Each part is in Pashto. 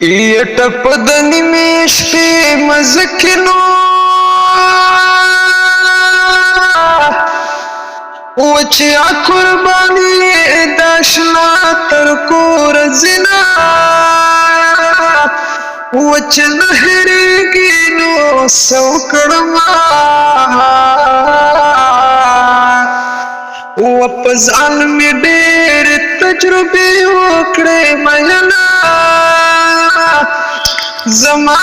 ټپ د نیمې شپې مزکینو وچیا قربانی د اشنا تر کور زنا وچ نهرګي نو سو کړما وپزان می ډېر تجربه وکړې مېنا زما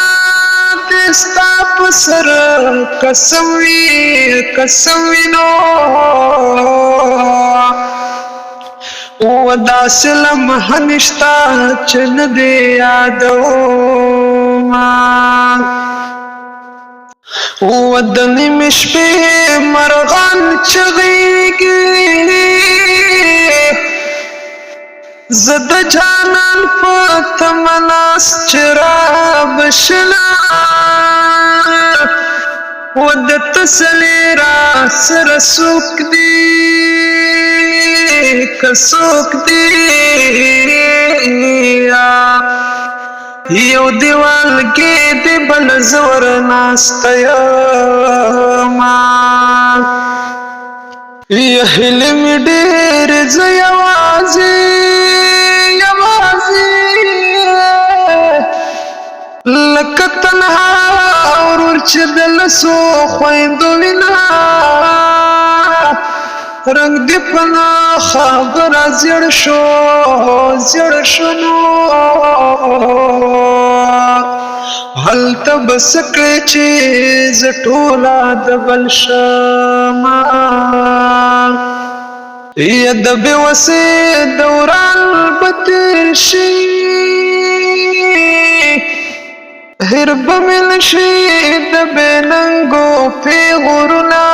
دستا پسر قسم وینو وداس لمحه نشتا چې نه دې یادوما د نیمې شپې مرغان چغېږي زه د جانان په تمه ناست چې رابشنا و د تسلي راسره څوک دي که څوک دي یو دیوال کې دی بل زور ناسته یما هیلې مې ډېرې زه یوازې لکه تنها ورور چې د لسو خویندو وینا رنگ دی پنا خبره زیړ شو نو هلته بس کړې چې زه ټوله د بل شمه یا د بېوسۍ دوران به تېر شي هېر به مې نشي د بېننګو پېغورونه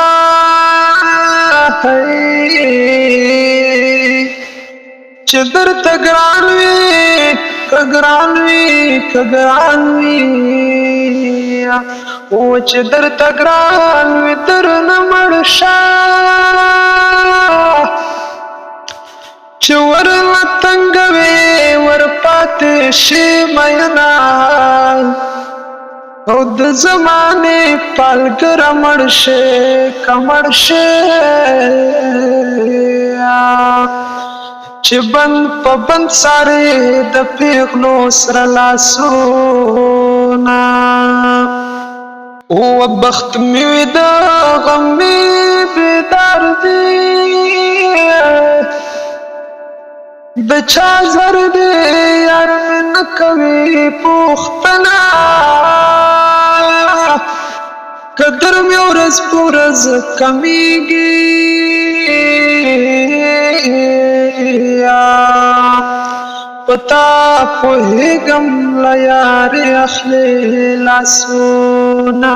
چې درته ګران وي او چې درته ګران وي درنه مړ شه چې ورله تنګه وي ورپاتې شي مینا او د زمانې پالګره مړ شي کمړ شي چې بند په بند سارې د پیغلو سره لاسونه و بخت مې وي د غم مې بیدار دی د چا زر دی یار مې نه کوي پوښتنه قدر مې ورځ په ورځ کمیږي پتا پوهېږم له یارې اخلي لاسونه